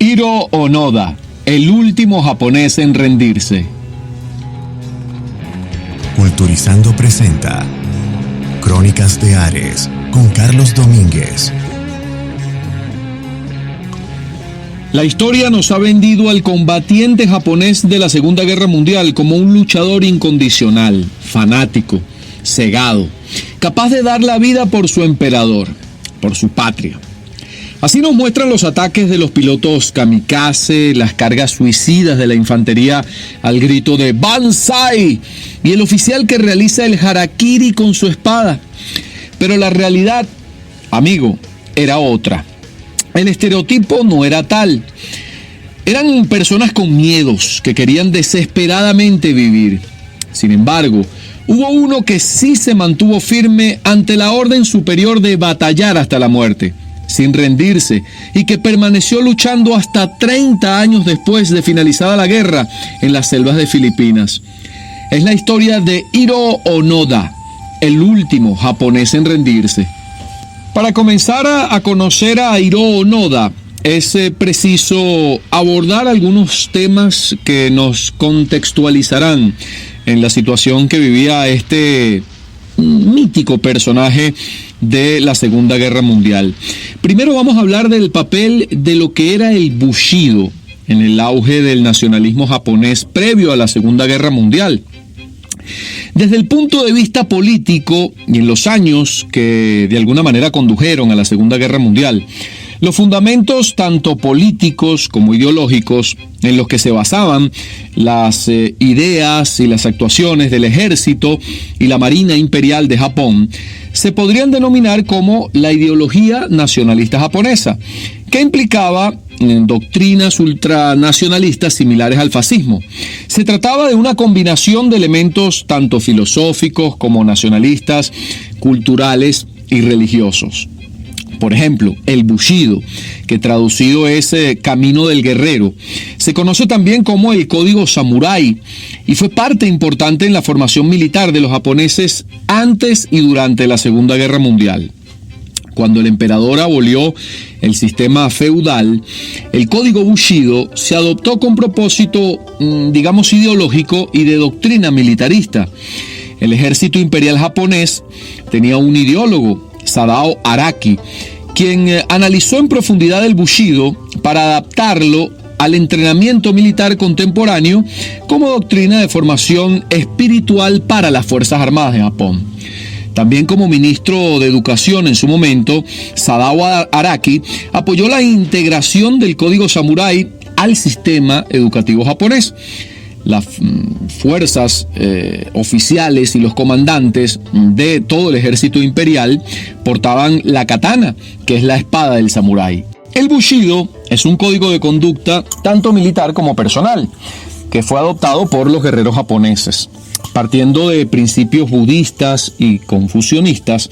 Hiro Onoda, el último japonés en rendirse. Culturizando presenta Crónicas de Ares con Carlos Domínguez. La historia nos ha vendido al combatiente japonés de la Segunda Guerra Mundial como un luchador incondicional, fanático, cegado, capaz de dar la vida por su emperador, por su patria. Así nos muestran los ataques de los pilotos kamikaze, las cargas suicidas de la infantería al grito de ¡Banzai! Y el oficial que realiza el harakiri con su espada. Pero la realidad, amigo, era otra. El estereotipo no era tal. Eran personas con miedos que querían desesperadamente vivir. Sin embargo, hubo uno que sí se mantuvo firme ante la orden superior de batallar hasta la muerte, sin rendirse, y que permaneció luchando hasta 30 años después de finalizada la guerra en las selvas de Filipinas. Es la historia de Hiro Onoda, el último japonés en rendirse. Para comenzar a conocer a Hiro Onoda, es preciso abordar algunos temas que nos contextualizarán en la situación que vivía este mítico personaje de la Segunda Guerra Mundial. Primero vamos a hablar del papel de lo que era el Bushido en el auge del nacionalismo japonés previo a la Segunda Guerra Mundial. Desde el punto de vista político y en los años que de alguna manera condujeron a la Segunda Guerra Mundial, los fundamentos tanto políticos como ideológicos en los que se basaban las ideas y las actuaciones del ejército y la Marina Imperial de Japón se podrían denominar como la ideología nacionalista japonesa, que implicaba doctrinas ultranacionalistas similares al fascismo. Se trataba de una combinación de elementos tanto filosóficos como nacionalistas, culturales y religiosos. Por ejemplo, el Bushido, que traducido es Camino del Guerrero, se conoce también como el Código Samurái y fue parte importante en la formación militar de los japoneses antes y durante la Segunda Guerra Mundial. Cuando el emperador abolió el sistema feudal, el Código Bushido se adoptó con propósito, ideológico y de doctrina militarista. El ejército imperial japonés tenía un ideólogo, Sadao Araki, quien analizó en profundidad el Bushido para adaptarlo al entrenamiento militar contemporáneo como doctrina de formación espiritual para las Fuerzas Armadas de Japón. También como ministro de Educación en su momento, Sadao Araki apoyó la integración del Código Samurái al sistema educativo japonés. Las fuerzas oficiales y los comandantes de todo el ejército imperial portaban la katana, que es la espada del samurái. El Bushido es un código de conducta tanto militar como personal, que fue adoptado por los guerreros japoneses. Partiendo de principios budistas y confucionistas,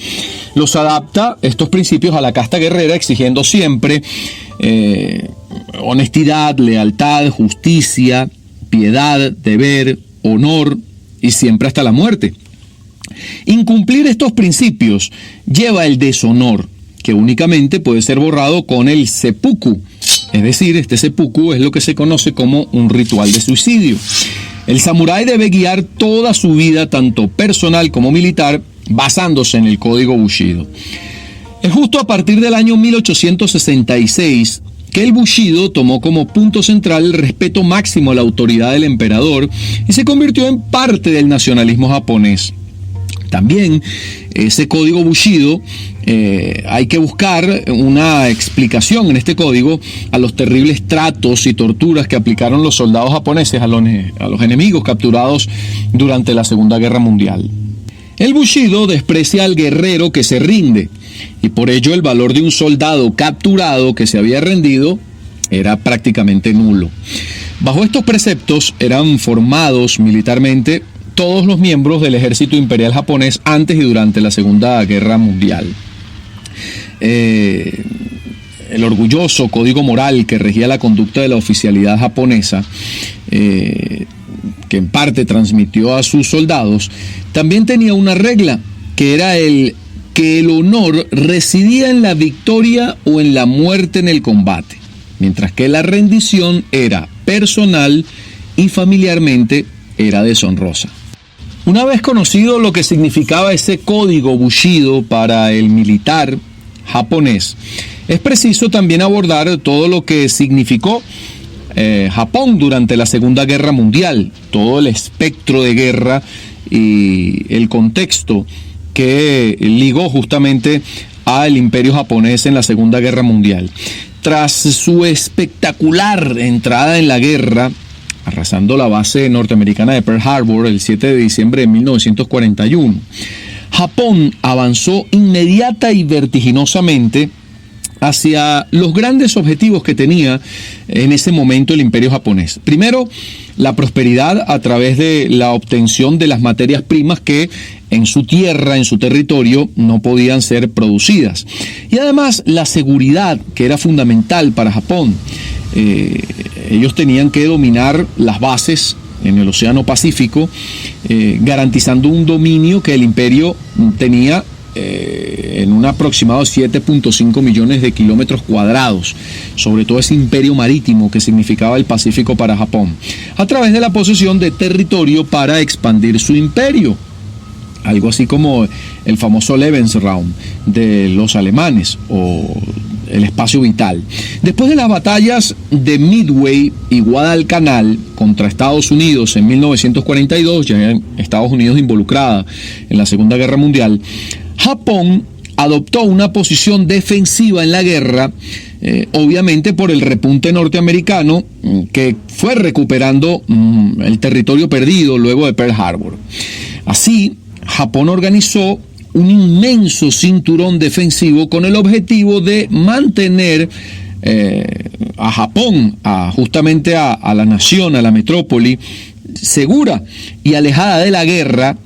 los adapta estos principios a la casta guerrera, exigiendo siempre honestidad, lealtad, justicia, piedad, deber, honor y siempre hasta la muerte. Incumplir estos principios lleva el deshonor, que únicamente puede ser borrado con el seppuku. Es decir, este seppuku es lo que se conoce como un ritual de suicidio. El samurái debe guiar toda su vida, tanto personal como militar, basándose en el código Bushido. Es justo a partir del año 1866 que el Bushido tomó como punto central el respeto máximo a la autoridad del emperador y se convirtió en parte del nacionalismo japonés. También ese código Bushido, hay que buscar una explicación en este código a los terribles tratos y torturas que aplicaron los soldados japoneses a los enemigos capturados durante la Segunda Guerra Mundial. El Bushido desprecia al guerrero que se rinde y por ello el valor de un soldado capturado que se había rendido era prácticamente nulo. Bajo estos preceptos eran formados militarmente todos los miembros del ejército imperial japonés antes y durante la Segunda Guerra Mundial. El orgulloso código moral que regía la conducta de la oficialidad japonesa, que en parte transmitió a sus soldados, también tenía una regla, que era que el honor residía en la victoria o en la muerte en el combate. mientras que la rendición era personal y familiarmente era deshonrosa. Una vez conocido lo que significaba ese código Bushido para el militar japonés, es preciso también abordar todo lo que significó Japón durante la Segunda Guerra Mundial, todo el espectro de guerra y el contexto que ligó justamente al Imperio japonés en la Segunda Guerra Mundial. Tras su espectacular entrada en la guerra, arrasando la base norteamericana de Pearl Harbor el 7 de diciembre de 1941, Japón avanzó inmediata y vertiginosamente hacia los grandes objetivos que tenía en ese momento el Imperio japonés. Primero, la prosperidad a través de la obtención de las materias primas que en su tierra, en su territorio, no podían ser producidas. Y además, la seguridad, que era fundamental para Japón. Ellos tenían que dominar las bases en el Océano Pacífico, garantizando un dominio que el imperio tenía en un aproximado de 7.5 millones de kilómetros cuadrados, sobre todo ese imperio marítimo que significaba el Pacífico para Japón, a través de la posesión de territorio para expandir su imperio. Algo así como el famoso Lebensraum de los alemanes o el espacio vital. Después de las batallas de Midway y Guadalcanal contra Estados Unidos en 1942, ya Estados Unidos involucrada en la Segunda Guerra Mundial, Japón adoptó una posición defensiva en la guerra, obviamente por el repunte norteamericano que fue recuperando el territorio perdido luego de Pearl Harbor. Así, Japón organizó un inmenso cinturón defensivo con el objetivo de mantener a Japón, justamente a la nación, a la metrópoli, segura y alejada de la guerra,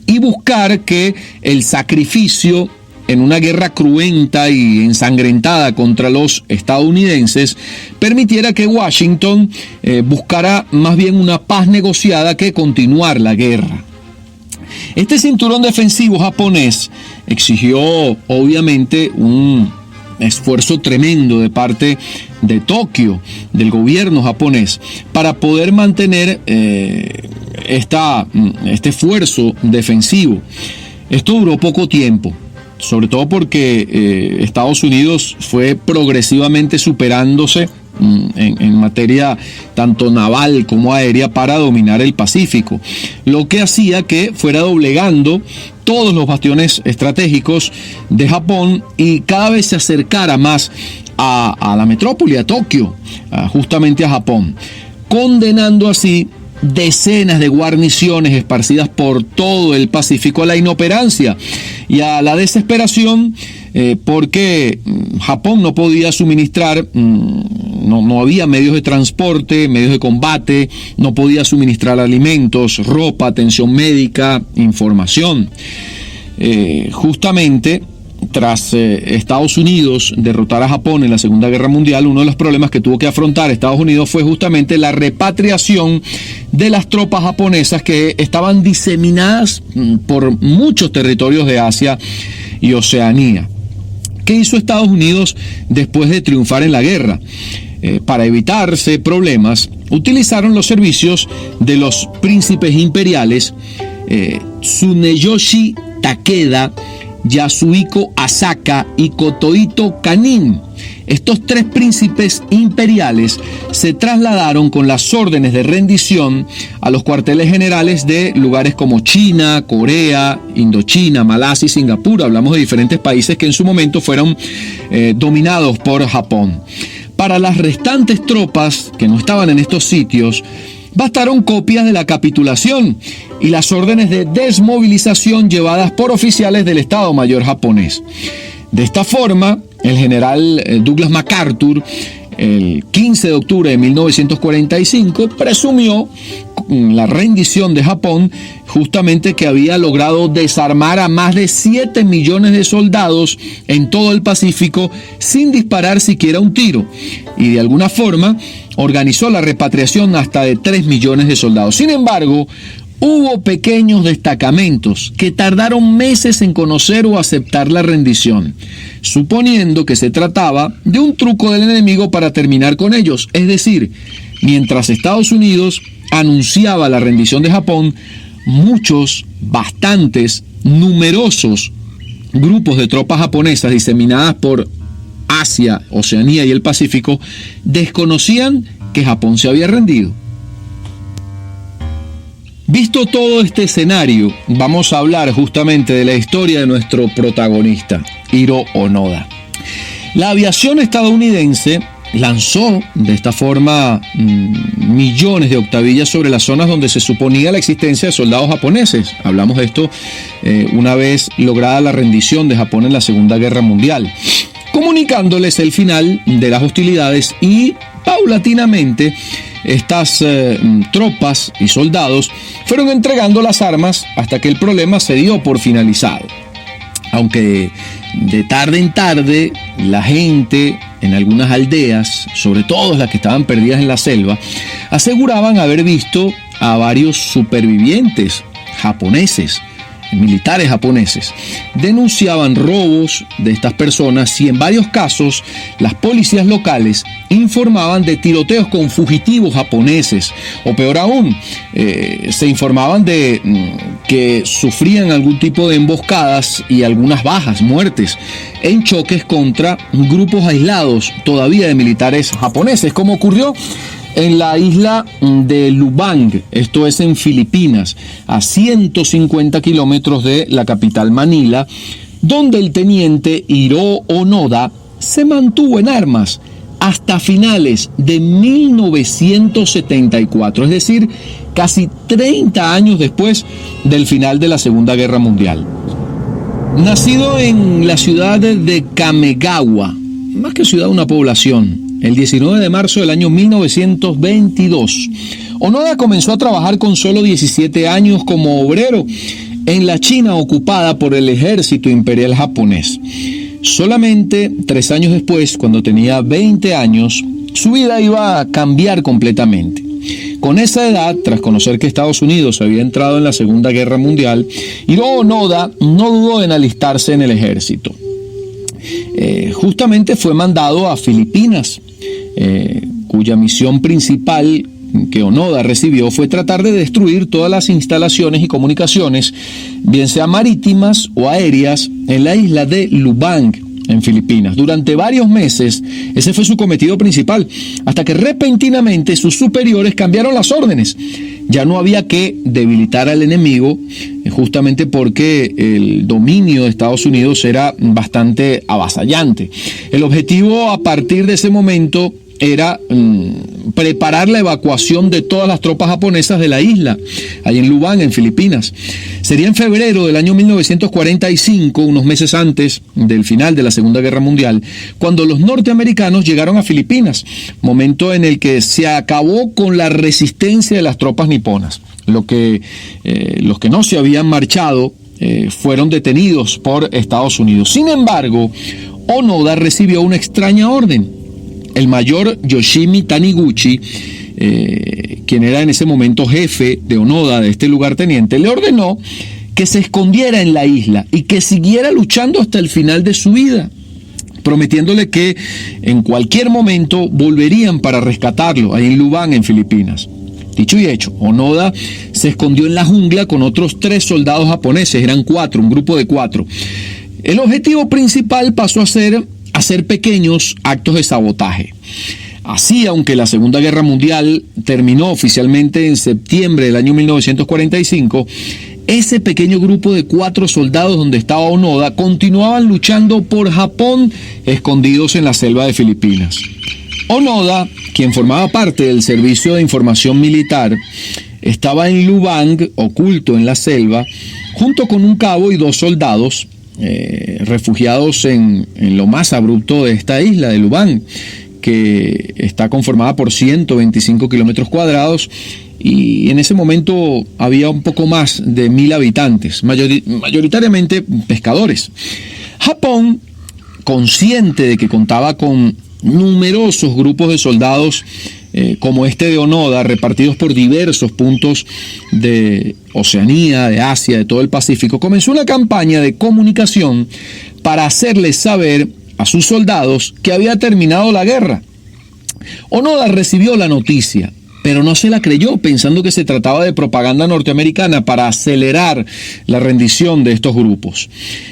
y buscar que el sacrificio en una guerra cruenta y ensangrentada contra los estadounidenses permitiera que Washington buscara más bien una paz negociada que continuar la guerra. Este cinturón defensivo japonés exigió obviamente un esfuerzo tremendo de parte de Tokio, del gobierno japonés, para poder mantener este esfuerzo defensivo. Esto duró poco tiempo, sobre todo porque Estados Unidos fue progresivamente superándose en materia tanto naval como aérea para dominar el Pacífico, lo que hacía que fuera doblegando todos los bastiones estratégicos de Japón y cada vez se acercara más a la metrópoli, a Tokio, justamente a Japón, condenando así decenas de guarniciones esparcidas por todo el Pacífico a la inoperancia y a la desesperación, porque Japón no podía suministrar, no había medios de transporte, medios de combate, no podía suministrar alimentos, ropa, atención médica, información. Justamente tras Estados Unidos derrotar a Japón en la Segunda Guerra Mundial, uno de los problemas que tuvo que afrontar Estados Unidos fue justamente la repatriación de las tropas japonesas que estaban diseminadas por muchos territorios de Asia y Oceanía. ¿Qué hizo Estados Unidos después de triunfar en la guerra? Para evitarse problemas, utilizaron los servicios de los príncipes imperiales Tsuneyoshi Takeda, Yasuhiko Asaka y Kotohito Kanin. Estos tres príncipes imperiales se trasladaron con las órdenes de rendición a los cuarteles generales de lugares como China, Corea, Indochina, Malasia y Singapur. Hablamos de diferentes países que en su momento fueron dominados por Japón. Para las restantes tropas que no estaban en estos sitios, bastaron copias de la capitulación y las órdenes de desmovilización llevadas por oficiales del Estado Mayor japonés. De esta forma, el general Douglas MacArthur, el 15 de octubre de 1945, presumió la rendición de Japón, justamente que había logrado desarmar a más de 7 millones de soldados en todo el Pacífico sin disparar siquiera un tiro, y de alguna forma organizó la repatriación hasta de 3 millones de soldados. Sin embargo, Hubo pequeños destacamentos que tardaron meses en conocer o aceptar la rendición, suponiendo que se trataba de un truco del enemigo para terminar con ellos. Es decir, mientras Estados Unidos anunciaba la rendición de Japón, muchos, bastantes, numerosos grupos de tropas japonesas diseminadas por Asia, Oceanía y el Pacífico desconocían que Japón se había rendido. Visto todo este escenario, vamos a hablar justamente de la historia de nuestro protagonista, Hiro Onoda. La aviación estadounidense lanzó de esta forma millones de octavillas sobre las zonas donde se suponía la existencia de soldados japoneses. Hablamos de esto una vez lograda la rendición de Japón en la Segunda Guerra Mundial, comunicándoles el final de las hostilidades y paulatinamente estas tropas y soldados fueron entregando las armas hasta que el problema se dio por finalizado. Aunque de tarde en tarde la gente en algunas aldeas, sobre todo las que estaban perdidas en la selva, aseguraban haber visto a varios supervivientes japoneses, militares japoneses. Denunciaban robos de estas personas y en varios casos las policías locales informaban de tiroteos con fugitivos japoneses, o peor aún, se informaban de que sufrían algún tipo de emboscadas y algunas bajas, muertes, en choques contra grupos aislados todavía de militares japoneses, como ocurrió en la isla de Lubang, esto es en Filipinas, a 150 kilómetros de la capital Manila, donde el teniente Hiro Onoda se mantuvo en armas hasta finales de 1974, es decir, casi 30 años después del final de la Segunda Guerra Mundial. Nacido en la ciudad de Kamegawa, más que ciudad, una población, el 19 de marzo del año 1922, Onoda comenzó a trabajar con solo 17 años como obrero en la China ocupada por el ejército imperial japonés. Solamente 3 años después, cuando tenía 20 años, su vida iba a cambiar completamente. Con esa edad, tras conocer que Estados Unidos había entrado en la Segunda Guerra Mundial, Hiro Onoda no dudó en alistarse en el ejército. Justamente fue mandado a Filipinas, cuya misión principal que Onoda recibió fue tratar de destruir todas las instalaciones y comunicaciones, bien sean marítimas o aéreas, en la isla de Lubang, en Filipinas. Durante varios meses, ese fue su cometido principal, hasta que repentinamente sus superiores cambiaron las órdenes. Ya no había que debilitar al enemigo, justamente porque el dominio de Estados Unidos era bastante avasallante. El objetivo a partir de ese momento era preparar la evacuación de todas las tropas japonesas de la isla, allí en Lubang, en Filipinas. Sería en febrero del año 1945, unos meses antes del final de la Segunda Guerra Mundial, cuando los norteamericanos llegaron a Filipinas, momento en el que se acabó con la resistencia de las tropas niponas. Los que no se habían marchado fueron detenidos por Estados Unidos. Sin embargo, Onoda recibió una extraña orden. El mayor Yoshimi Taniguchi, quien era en ese momento jefe de Onoda, de este lugarteniente, le ordenó que se escondiera en la isla y que siguiera luchando hasta el final de su vida, prometiéndole que en cualquier momento volverían para rescatarlo, ahí en Lubang, en Filipinas. Dicho y hecho, Onoda se escondió en la jungla con otros 3 soldados japoneses, eran 4, un grupo de 4. El objetivo principal pasó a ser hacer pequeños actos de sabotaje. Así, aunque la Segunda Guerra Mundial terminó oficialmente en septiembre del año 1945, ese pequeño grupo de 4 soldados donde estaba Onoda continuaban luchando por Japón, escondidos en la selva de Filipinas. Onoda, quien formaba parte del Servicio de Información Militar, estaba en Lubang, oculto en la selva, junto con un cabo y 2 soldados, refugiados en lo más abrupto de esta isla de Lubang, que está conformada por 125 kilómetros cuadrados, y en ese momento había un poco más de 1,000 habitantes, mayoritariamente pescadores. Japón, consciente de que contaba con numerosos grupos de soldados como este de Onoda, repartidos por diversos puntos de Oceanía, de Asia, de todo el Pacífico, comenzó una campaña de comunicación para hacerles saber a sus soldados que había terminado la guerra. Onoda recibió la noticia, pero no se la creyó, pensando que se trataba de propaganda norteamericana para acelerar la rendición de estos grupos.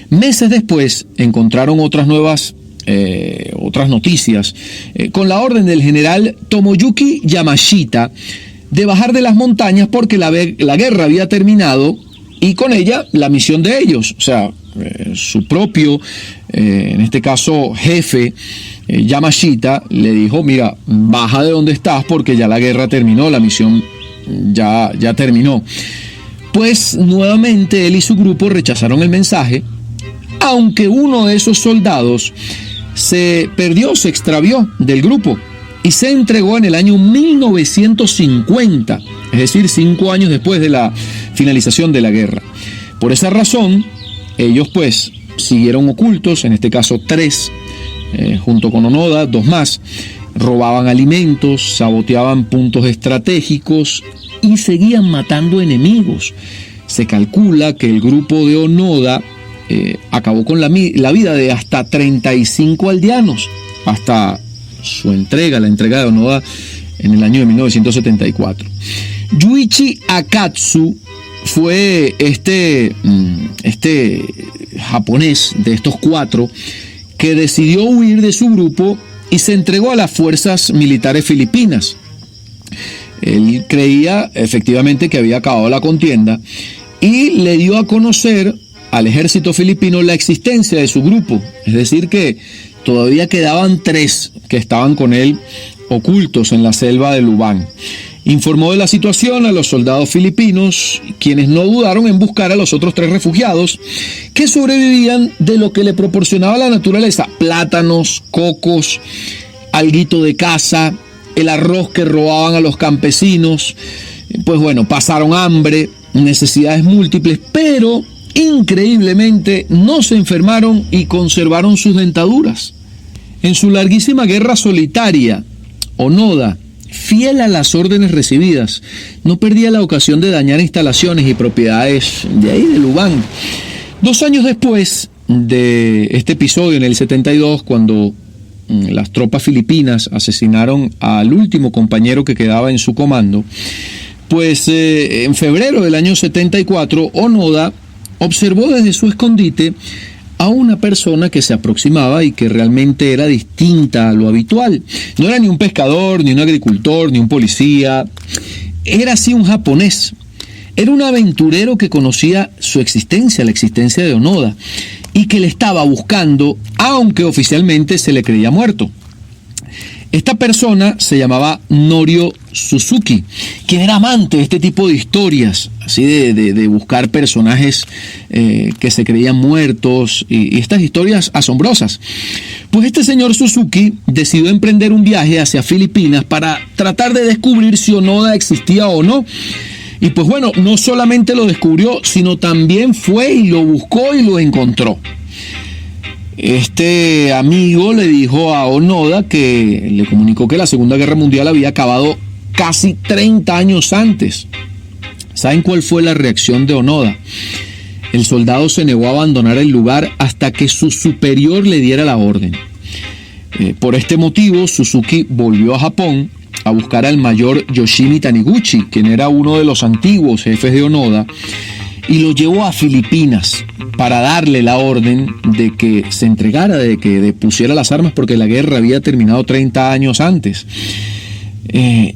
Meses después encontraron otras noticias, con la orden del general Tomoyuki Yamashita de bajar de las montañas porque la guerra había terminado y con ella la misión de ellos. O sea, su propio, en este caso jefe, Yamashita, le dijo: mira, baja de donde estás porque ya la guerra terminó, la misión ya terminó. Pues nuevamente él y su grupo rechazaron el mensaje, aunque uno de esos soldados se extravió del grupo y se entregó en el año 1950, es decir, 5 años después de la finalización de la guerra. Por esa razón, ellos pues siguieron ocultos, en este caso 3, junto con Onoda, 2 más, robaban alimentos, saboteaban puntos estratégicos y seguían matando enemigos. Se calcula que el grupo de Onoda acabó con la vida de hasta 35 aldeanos, hasta su entrega, la entrega de Onoda en el año de 1974. Yuichi Akatsu fue este japonés de estos 4 que decidió huir de su grupo y se entregó a las fuerzas militares filipinas. Él creía efectivamente que había acabado la contienda y le dio a conocer al ejército filipino la existencia de su grupo, es decir que todavía quedaban 3 que estaban con él ocultos en la selva de Lubang. Informó de la situación a los soldados filipinos, quienes no dudaron en buscar a los otros 3 refugiados que sobrevivían de lo que le proporcionaba la naturaleza: plátanos, cocos, alguito de caza, el arroz que robaban a los campesinos. Pues bueno, pasaron hambre, necesidades múltiples, pero increíblemente no se enfermaron y conservaron sus dentaduras. En su larguísima guerra solitaria, Onoda, fiel a las órdenes recibidas, no perdía la ocasión de dañar instalaciones y propiedades de ahí, de Lubang. 2 años después de este episodio, en el 72, cuando las tropas filipinas asesinaron al último compañero que quedaba en su comando, pues en febrero del año 74, Onoda observó desde su escondite a una persona que se aproximaba y que realmente era distinta a lo habitual. No era ni un pescador, ni un agricultor, ni un policía. Era así un japonés. Era un aventurero que conocía su existencia, la existencia de Onoda, y que le estaba buscando, aunque oficialmente se le creía muerto. Esta persona se llamaba Norio Suzuki, quien era amante de este tipo de historias, así de buscar personajes que se creían muertos y estas historias asombrosas. Pues este señor Suzuki decidió emprender un viaje hacia Filipinas para tratar de descubrir si Onoda existía o no. Y pues bueno, no solamente lo descubrió, sino también fue y lo buscó y lo encontró. Este amigo le dijo a Onoda que le comunicó que la Segunda Guerra Mundial había acabado casi 30 años antes. ¿Saben cuál fue la reacción de Onoda? El soldado se negó a abandonar el lugar hasta que su superior le diera la orden. Por este motivo, Suzuki volvió a Japón a buscar al mayor Yoshimi Taniguchi, quien era uno de los antiguos jefes de Onoda, y lo llevó a Filipinas para darle la orden de que se entregara, de que depusiera las armas, porque la guerra había terminado 30 años antes.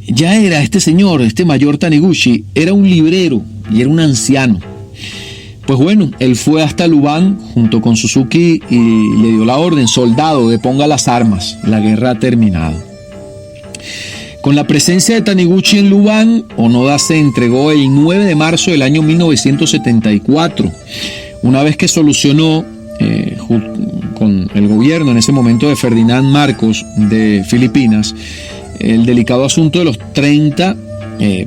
Ya era este señor, este mayor Taniguchi, era un librero y era un anciano. Pues bueno, él fue hasta Lubang junto con Suzuki y le dio la orden: soldado, deponga las armas, la guerra ha terminado. Con la presencia de Taniguchi en Lubang, Onoda se entregó el 9 de marzo del año 1974. Una vez que solucionó con el gobierno en ese momento de Ferdinand Marcos de Filipinas el delicado asunto de los 30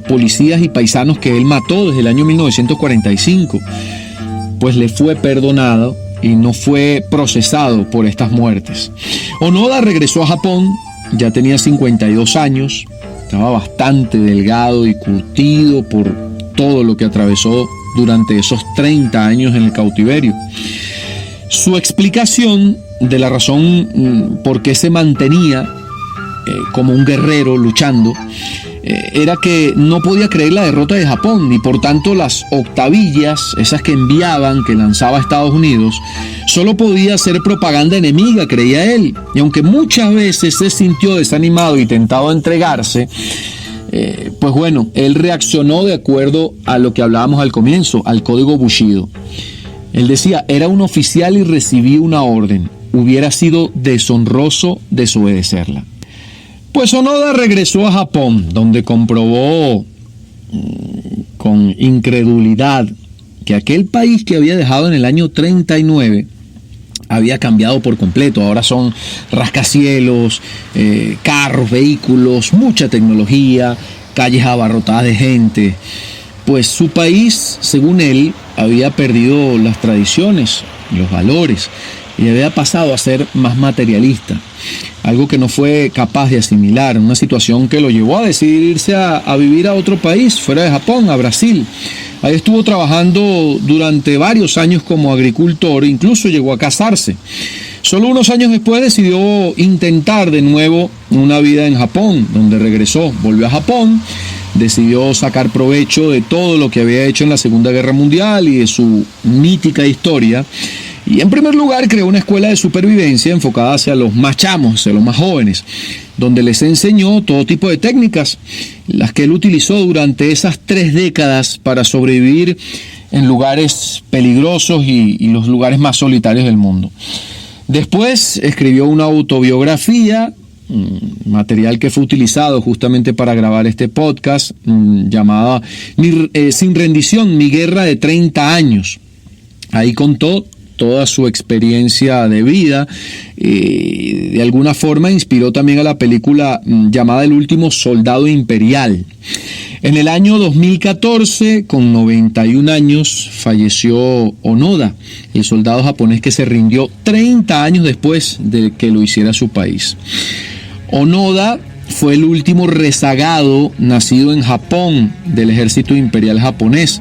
policías y paisanos que él mató desde el año 1945, pues le fue perdonado y no fue procesado por estas muertes. Onoda regresó a Japón. Ya tenía 52 años, Estaba bastante delgado y curtido por todo lo que atravesó durante esos 30 años en el cautiverio. Su explicación de la razón por qué se mantenía como un guerrero luchando era que no podía creer la derrota de Japón y por tanto las octavillas, esas que enviaban, que lanzaba Estados Unidos, solo podía ser propaganda enemiga, creía él. Y aunque muchas veces se sintió desanimado y tentado a entregarse, pues bueno, él reaccionó de acuerdo a lo que hablábamos al comienzo, al código Bushido. Él decía, era un oficial y recibí una orden, hubiera sido deshonroso desobedecerla. Pues Onoda regresó a Japón, donde comprobó con incredulidad que aquel país que había dejado en el año 39 había cambiado por completo. Ahora son rascacielos, carros, vehículos, mucha tecnología, calles abarrotadas de gente. Pues su país, según él, había perdido las tradiciones, los valores, y había pasado a ser más materialista, algo que no fue capaz de asimilar, una situación que lo llevó a decidir irse a vivir a otro país, fuera de Japón, a Brasil. Ahí estuvo trabajando durante varios años como agricultor, incluso llegó a casarse. Solo unos años después decidió intentar de nuevo una vida en Japón, donde regresó, volvió a Japón, decidió sacar provecho de todo lo que había hecho en la Segunda Guerra Mundial y de su mítica historia. Y en primer lugar creó una escuela de supervivencia enfocada hacia los más chamos, hacia los más jóvenes, donde les enseñó todo tipo de técnicas, las que él utilizó durante esas 3 décadas para sobrevivir en lugares peligrosos y los lugares más solitarios del mundo. Después escribió una autobiografía, material que fue utilizado justamente para grabar este podcast, llamada Sin rendición, mi guerra de 30 años. Ahí contó toda su experiencia de vida, de alguna forma inspiró también a la película llamada El último soldado imperial. En el año 2014, con 91 años, falleció Onoda, el soldado japonés que se rindió 30 años después de que lo hiciera su país. Onoda fue el último rezagado nacido en Japón del ejército imperial japonés,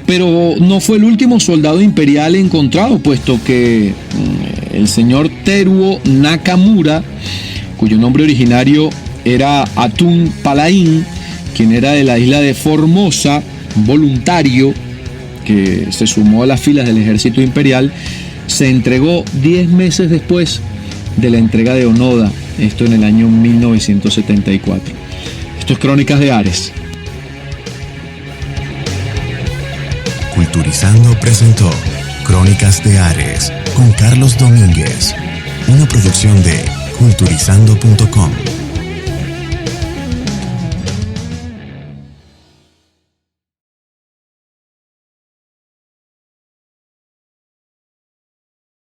pero no fue el último soldado imperial encontrado, puesto que el señor Teruo Nakamura, cuyo nombre originario era Atun Palain, quien era de la isla de Formosa, voluntario que se sumó a las filas del ejército imperial, se entregó 10 meses después de la entrega de Onoda, esto en el año 1974. Esto es Crónicas de Ares. Culturizando presentó Crónicas de Ares con Carlos Domínguez, una producción de culturizando.com.